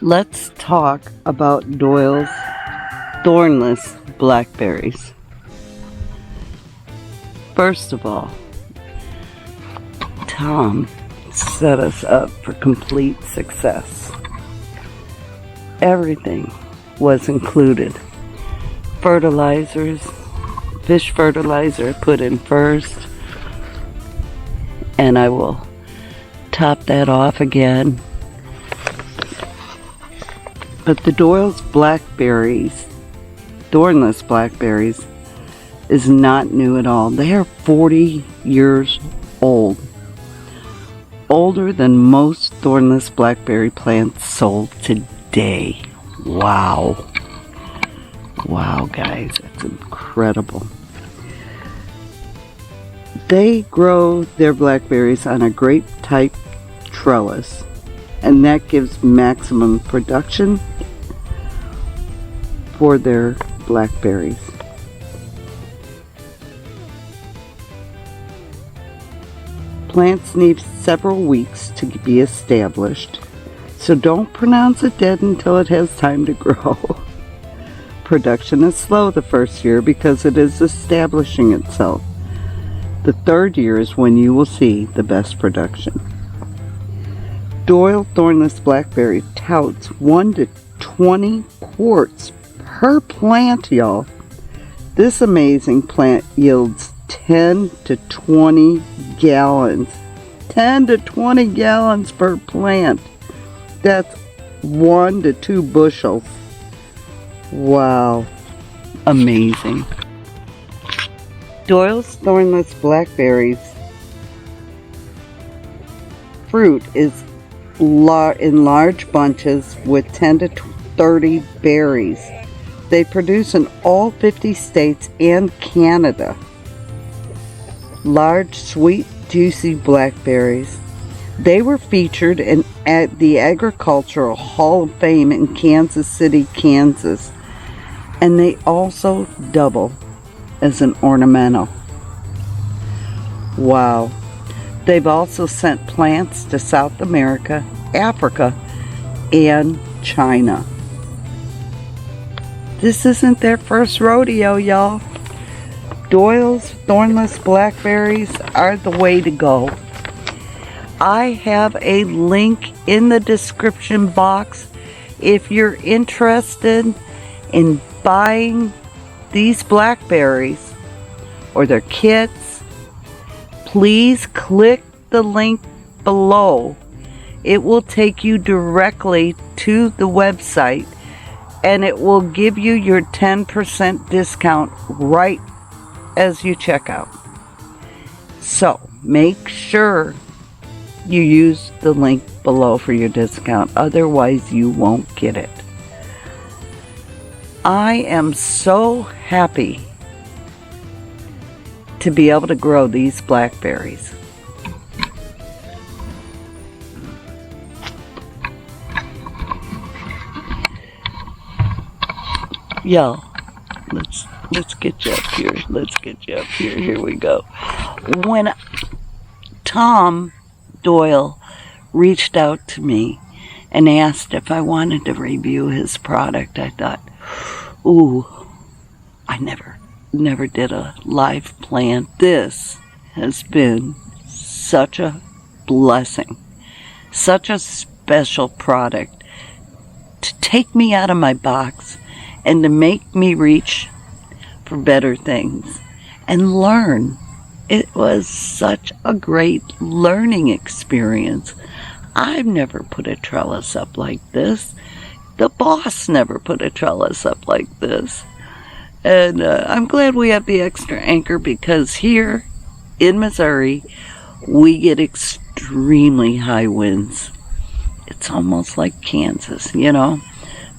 Let's talk about Doyle's Thornless Blackberries. First of all, Tom set us up for complete success. Everything was included. Fertilizers, fish fertilizer put in first, and I will top that off again. But the Doyle's Blackberries, Thornless Blackberries, is not new at all. They are 40 years old. Older than most thornless blackberry plants sold today. Wow. Wow, guys, that's incredible. They grow their blackberries on a grape-type trellis, and that gives maximum production for their blackberries. Plants need several weeks to be established, so don't pronounce it dead until it has time to grow. Production is slow the first year because it is establishing itself. The third year is when you will see the best production. Doyle Thornless Blackberry touts 1 to 20 quarts per plant, y'all. This amazing plant yields 10 to 20 gallons. 10 to 20 gallons per plant. That's 1 to 2 bushels. Wow. Amazing. Doyle's Thornless Blackberries fruit is in large bunches with 10 to 30 berries. They produce in all 50 states and Canada. Large, sweet, juicy blackberries. They were featured at the Agricultural Hall of Fame in Kansas City, Kansas. And they also double as an ornamental. Wow. They've also sent plants to South America, Africa, and China. This isn't their first rodeo, y'all. Doyle's Thornless Blackberries are the way to go. I have a link in the description box if you're interested in buying these blackberries or their kits. Please click the link below. It will take you directly to the website, and it will give you your 10% discount right as you check out. So make sure you use the link below for your discount, otherwise you won't get it. I am so happy to be able to grow these blackberries. Y'all, let's get you up here. Let's get you up here. Here we go. When Tom Doyle reached out to me and asked if I wanted to review his product, I thought, ooh, I never did a live plant. This has been such a blessing, such a special product to take me out of my box and to make me reach for better things and learn. It was such a great learning experience. I've never put a trellis up like this. The boss never put a trellis up like this. And I'm glad we have the extra anchor, because here in Missouri, we get extremely high winds. It's almost like Kansas, you know?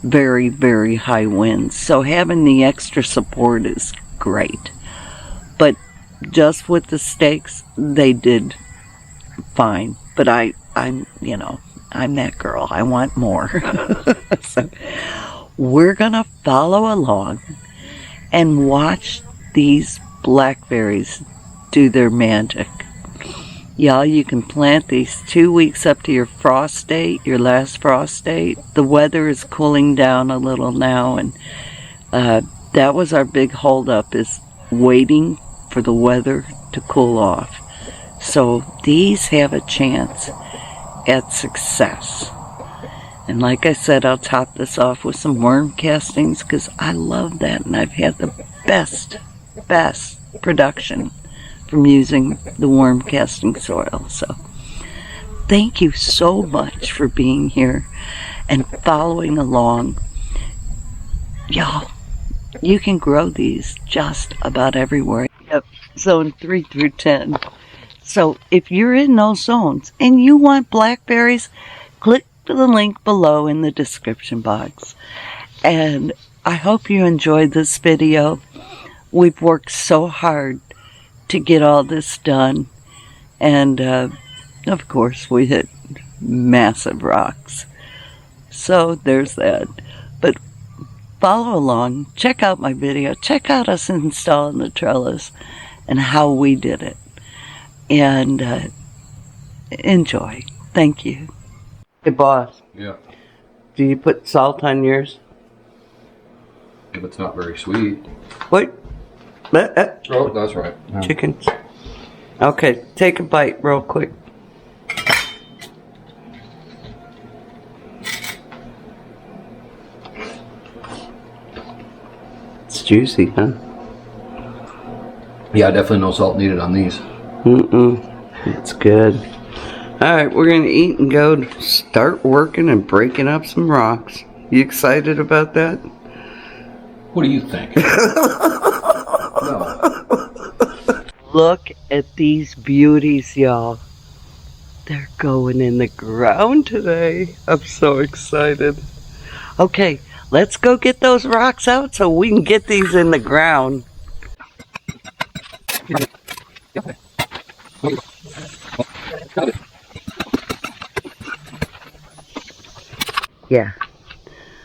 Very, very high winds. So having the extra support is great. But just with the stakes, they did fine. But I'm that girl. I want more. So we're going to follow along and watch these blackberries do their magic. Y'all, you can plant these 2 weeks up to your frost date, your last frost date. The weather is cooling down a little now, and that was our big holdup, is waiting for the weather to cool off. So these have a chance at success. And like I said, I'll top this off with some worm castings because I love that, and I've had the best production from using the worm casting soil. So thank you so much for being here and following along. Y'all, you can grow these just about everywhere. Yep, zone 3 through 10. So if you're in those zones and you want blackberries, click the link below in the description box. And I hope you enjoyed this video. We've worked so hard to get all this done, and of course we hit massive rocks, so there's that. But follow along, check out my video, check out us installing the trellis and how we did it, and enjoy. Thank you. Hey boss. Yeah. Do you put salt on yours? If it's not very sweet. What? Oh, that's right. Yeah. Chickens. Okay, take a bite real quick. It's juicy, huh? Yeah, definitely no salt needed on these. It's good. Alright, we're gonna eat and go start working and breaking up some rocks. You excited about that? What do you think? No. Look at these beauties, y'all. They're going in the ground today. I'm so excited. Okay, let's go get those rocks out so we can get these in the ground. Yeah.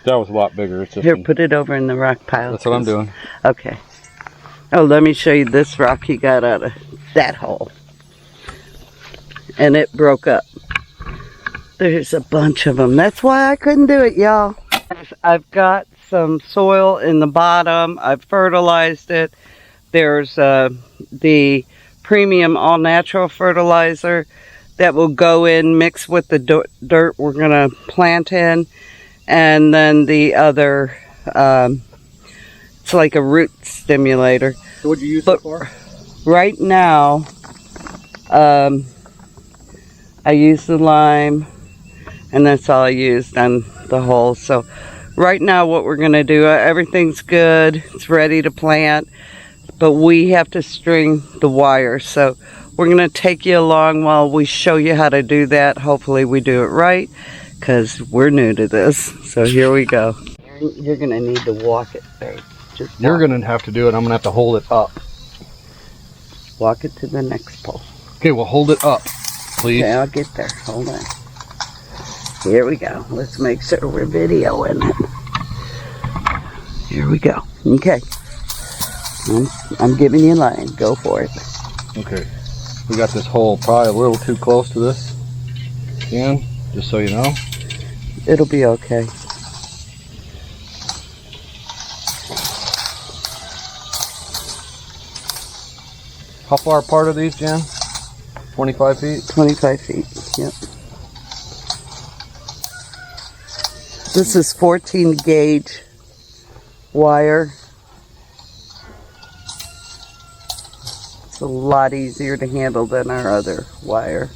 That was a lot bigger. It's just Here, put it over in the rock pile. That's what I'm doing. Okay. Oh, let me show you this rock he got out of that hole. And it broke up. There's a bunch of them. That's why I couldn't do it, y'all. I've got some soil in the bottom. I've fertilized it. There's the premium all-natural fertilizer that will go in, mix with the dirt we're going to plant in. And then the other, it's like a root stimulator. So what'd you use so far? Right now, I used the lime, and that's all I used on the hole. So right now what we're going to do, everything's good. It's ready to plant, but we have to string the wire. So we're going to take you along while we show you how to do that. Hopefully we do it right, because we're new to this. So here we go. You're going to need to walk it, babe. Just You're going to have to do it. I'm going to have to hold it up. walk it to the next pole. Okay, well, hold it up, please. Okay, I'll get there. Hold on. Here we go. Let's make sure we're videoing it. Here we go. Okay. I'm giving you a line. Go for it. Okay. We got this hole probably a little too close to this. Jan, just so you know. It'll be okay. How far apart are these, Jan? 25 feet? 25 feet, yep. This is 14 gauge wire. It's a lot easier to handle than our other wire.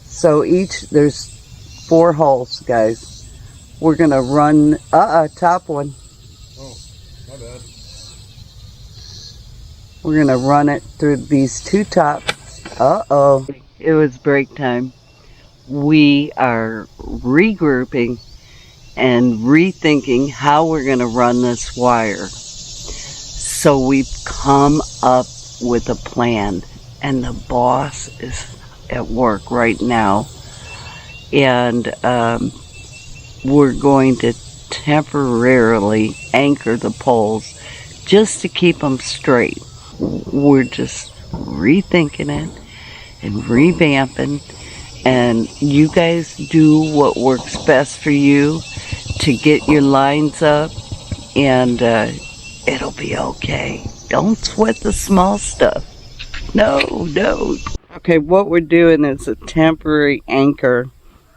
So there's 4 holes, guys. We're gonna run, top one. Oh, my bad. We're gonna run it through these 2 tops. Uh-oh. It was break time. We are regrouping and rethinking how we're gonna run this wire. So we've come up with a plan, and the boss is at work right now, and we're going to temporarily anchor the poles just to keep them straight. We're just rethinking it and revamping, and you guys do what works best for you to get your lines up, and it'll be okay. Don't sweat the small stuff. No. Okay, what we're doing is a temporary anchor.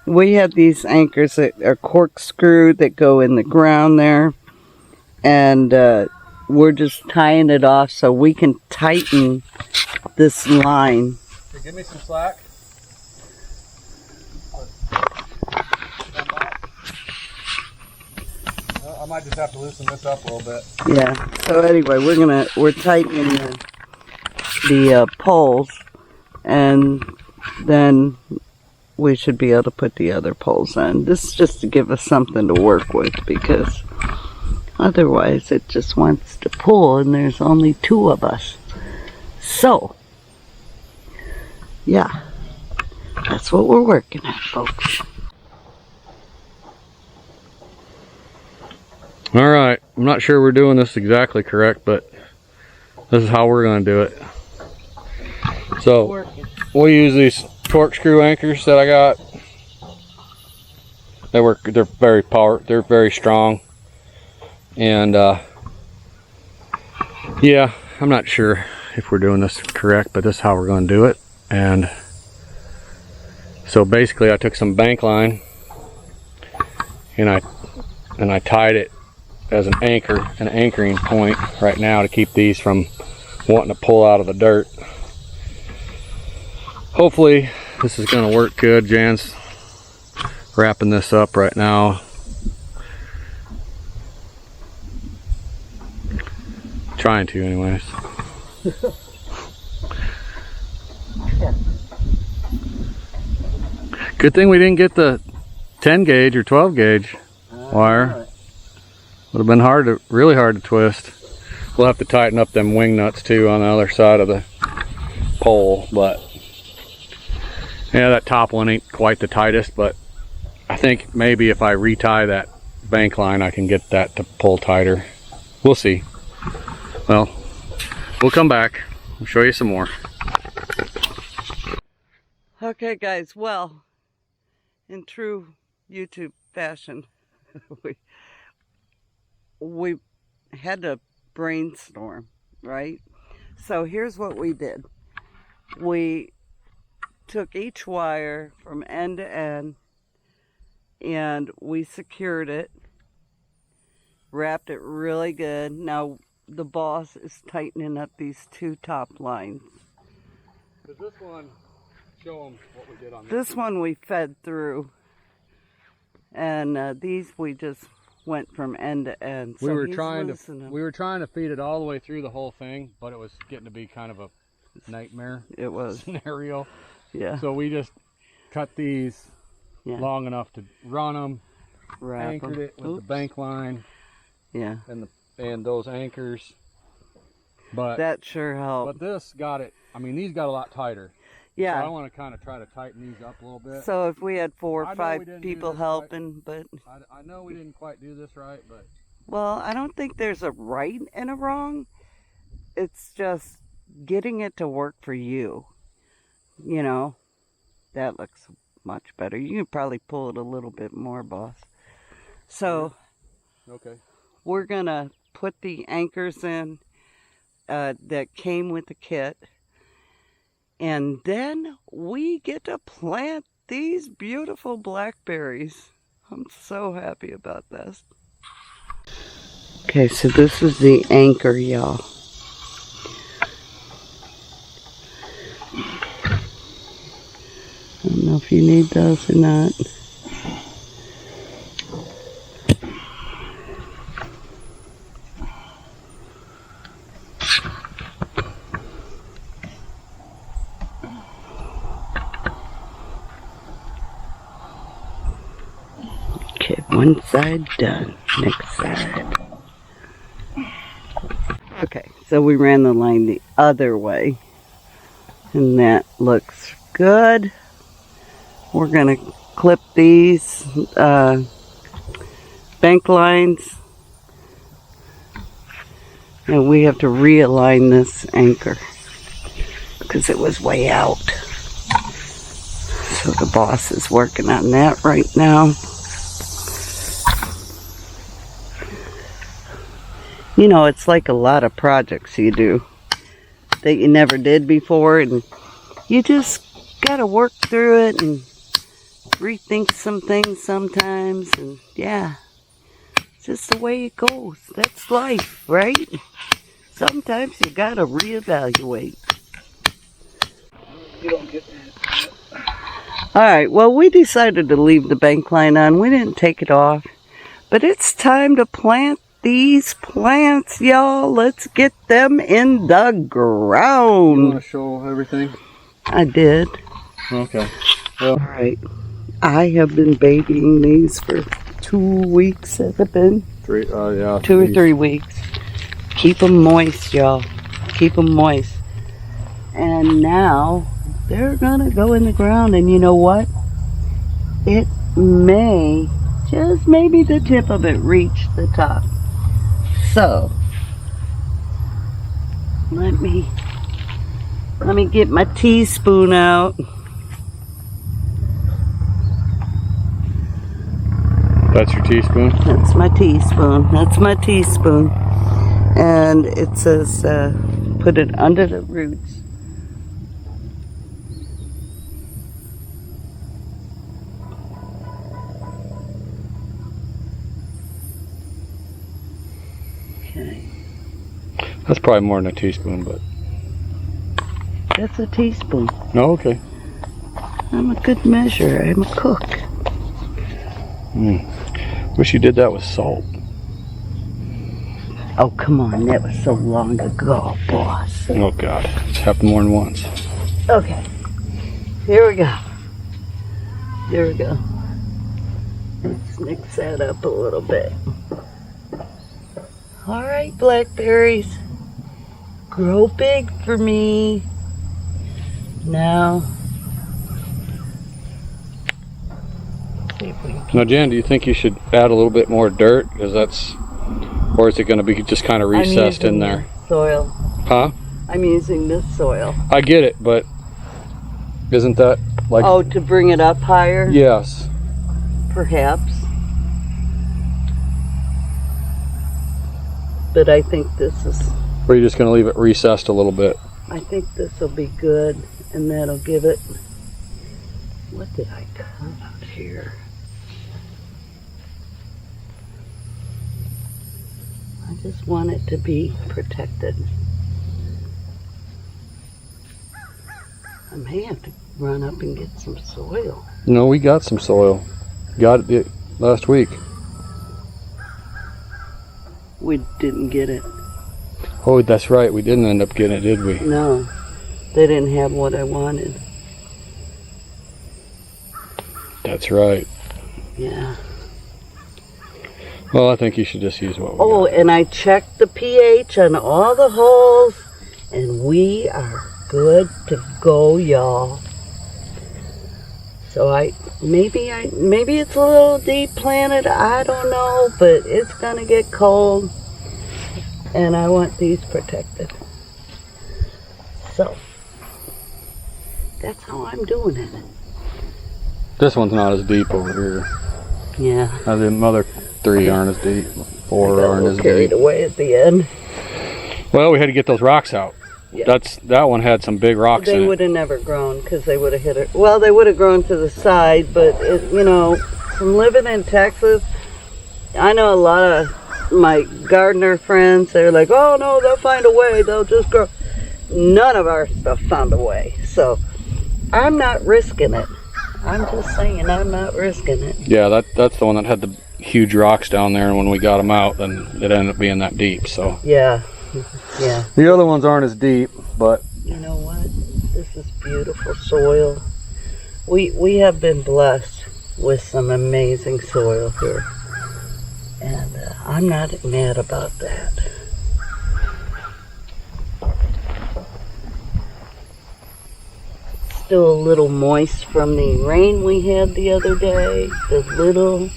We have these anchors that are corkscrew that go in the ground there, and we're just tying it off so we can tighten this line. Hey, give me some slack. I might just have to loosen this up a little bit. Yeah. So anyway, we're tightening the poles, and then we should be able to put the other poles in. This is just to give us something to work with, because otherwise it just wants to pull and there's only 2 of us. So, yeah, that's what we're working at, folks. All right, I'm not sure we're doing this exactly correct, but this is how we're going to do it. So we'll use these corkscrew anchors that I got. They're very strong, and yeah, I'm not sure if we're doing this correct, but this is how we're going to do it. And so basically, I took some bank line and I tied it as an anchor, an anchoring point right now to keep these from wanting to pull out of the dirt. Hopefully this is going to work good. Jan's wrapping this up right now. Trying to anyways. Good thing we didn't get the 10 gauge or 12 gauge wire. Would have been really hard to twist. We'll have to tighten up them wing nuts too on the other side of the pole, but yeah, that top one ain't quite the tightest, but I think maybe if I retie that bank line, I can get that to pull tighter. We'll see. Well, we'll come back. I'll show you some more. Okay, guys, well, in true YouTube fashion, we had to brainstorm, right? So here's what we did. We took each wire from end to end and we secured it, wrapped it really good. Now the boss is tightening up these 2 top lines. Does this one show them what we did on this one? We fed through, and these we just went from end to end. We were trying to feed it all the way through the whole thing, but it was getting to be kind of a nightmare. It was scenario. Yeah. So we just cut these long enough to run them, anchored it with the bank line. Yeah. And those anchors. But that sure helped. But this got it. I mean, these got a lot tighter. Yeah. So I want to kind of try to tighten these up a little bit. So if we had 4 or 5 people helping, but I know we didn't quite do this right, but well, I don't think there's a right and a wrong. It's just getting it to work for you. You know, that looks much better. You can probably pull it a little bit more, boss. So okay, we're gonna put the anchors in that came with the kit, and then we get to plant these beautiful blackberries. I'm so happy about this. Okay, so this is the anchor, y'all. I don't know if you need those or not. Okay, one side done. Next side. Okay, so we ran the line the other way, and that looks good. We're gonna clip these bank lines, and we have to realign this anchor because it was way out. So the boss is working on that right now. You know, it's like a lot of projects you do that you never did before, and you just gotta work through it and rethink some things sometimes, and yeah, it's just the way it goes. That's life, right? Sometimes you gotta reevaluate. You don't get that. Alright, well, we decided to leave the bank line on. We didn't take it off. But it's time to plant these plants, y'all. Let's get them in the You ground. want to show everything? I did. Okay. Well, Alright. I have been babying these for 2 weeks, has it been? 3, yeah. 2 or 3 weeks. Keep them moist, y'all. Keep them moist. And now they're gonna go in the ground, and you know what? It may, just maybe the tip of it, reach the top. So let me get my teaspoon out. that's your teaspoon? That's my teaspoon. That's my teaspoon. And it says put it under the roots. Okay. That's probably more than a teaspoon, but... That's a teaspoon. No, okay. I'm a good measure. I'm a cook. Wish you did that with salt. Oh, come on. That was so long ago, boss. Oh, God. It's happened more than once. Okay. Here we go. Here we go. Let's mix that up a little bit. All right, blackberries. Grow big for me. Now, see if we can. Now, Jan, do you think you should add a little bit more dirt? Because that's... Or is it going to be just kind of recessed in there? Soil. Huh? I'm using this soil. I get it, but isn't that like... Oh, to bring it up higher? Yes. Perhaps. But I think this is... Or are you just going to leave it recessed a little bit? I think this will be good, and that'll give it... What did I cut out here? I just want it to be protected. I may have to run up and get some soil. No, we got some soil. Got it last week. We didn't get it. Oh, that's right. We didn't end up getting it, did we? No, they didn't have what I wanted. That's right. Yeah. Well, I think you should just use what we Oh, got. and I checked the pH on all the holes, and we are good to go, y'all. So maybe it's a little deep planted, I don't know, but it's gonna get cold, and I want these protected. So that's how I'm doing it. This one's not as deep over here. Yeah. Now, the other 3 aren't as deep. 4 aren't as Carried deep. away at the end. Well, we had to get those rocks out. Yeah. That one had some big rocks They in would it. have never grown because they would have hit it. Well, they would have grown to the side, but you know, from living in Texas, I know a lot of my gardener friends. They're like, "Oh no, they'll find a way. They'll just grow." None of our stuff found a way, so I'm not risking it. I'm just saying, I'm not risking it. Yeah, that's the one that had the huge rocks down there, and when we got them out, then it ended up being that deep. So Yeah, yeah. the other ones aren't as deep, but You know what? This is beautiful soil. We have been blessed with some amazing soil here. And I'm not mad about that. Still a little moist from the rain we had the other day. The little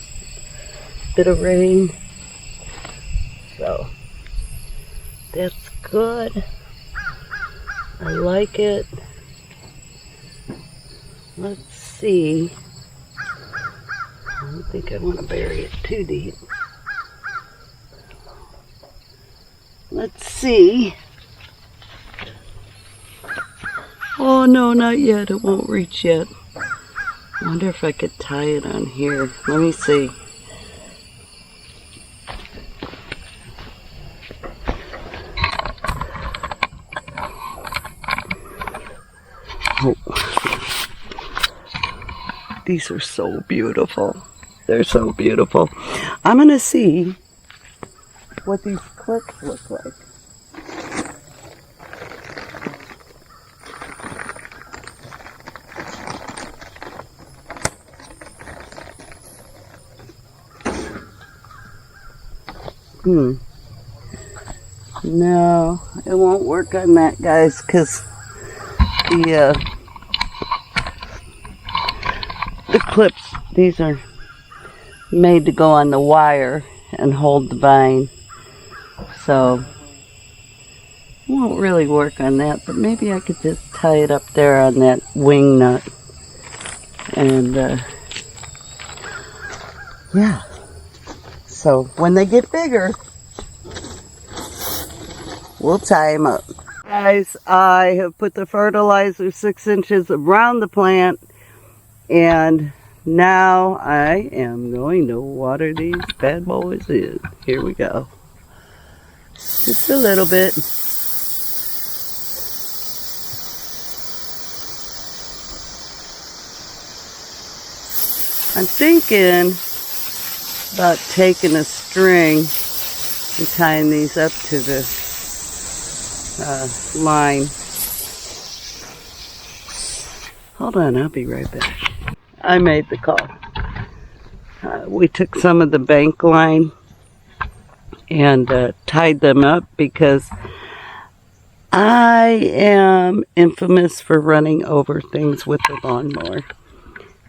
bit of rain. So that's good. I like it. Let's see. I don't think I want to bury it too deep. Let's see. Oh no, not yet. It won't reach yet. I wonder if I could tie it on here. Let me see. Oh. These are so beautiful. They're so beautiful. I'm going to see what these clips look like. No, it won't work on that, guys, because the clips, these are made to go on the wire and hold the vine. So, it won't really work on that, but maybe I could just tie it up there on that wing nut. And, yeah. So, when they get bigger, we'll tie them up. Guys, I have put the fertilizer 6 inches around the plant, and now I am going to water these bad boys in. Here we go. Just a little bit. I'm thinking about taking a string and tying these up to the line. Hold on, I'll be right back. I made the call. We took some of the bank line and tied them up because I am infamous for running over things with the lawnmower.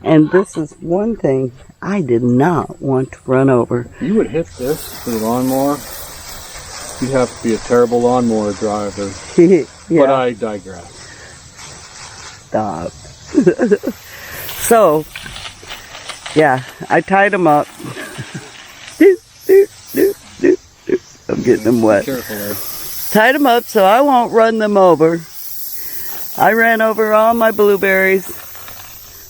And this is one thing I did not want to run over. You would hit this with a lawnmower. You'd have to be a terrible lawnmower driver. Yeah. But I digress. Stop. So, yeah, I tied them up. I'm getting them wet. Be careful there. Tied them up so I won't run them over. I ran over all my blueberries.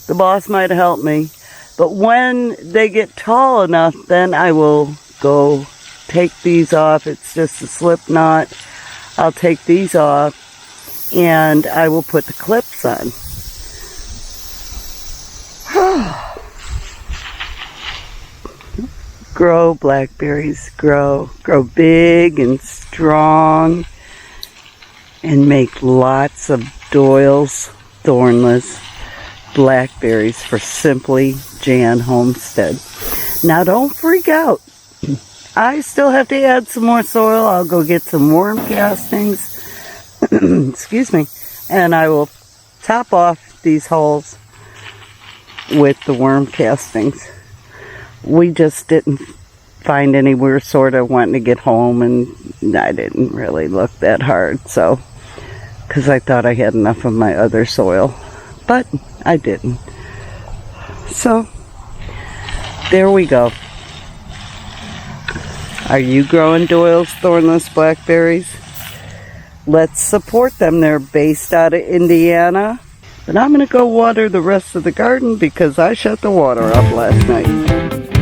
The boss might have helped me. But when they get tall enough, then I will go take these off. It's just a slip knot. I'll take these off and I will put the clips on. Grow, blackberries, grow. Grow big and strong and make lots of Doyle'S Thornless blackberries for Simply Jan Homestead. Now don't freak out. I still have to add some more soil. I'll go get some worm castings. Excuse me. And I will top off these holes with the worm castings. We just didn't find any. We were sort of wanting to get home, and I didn't really look that hard. So, because I thought I had enough of my other soil. But I didn't. So, there we go. Are you growing Doyle'S Thornless blackberries? Let's support them. They're based out of Indiana. But I'm going to go water the rest of the garden because I shut the water off last night.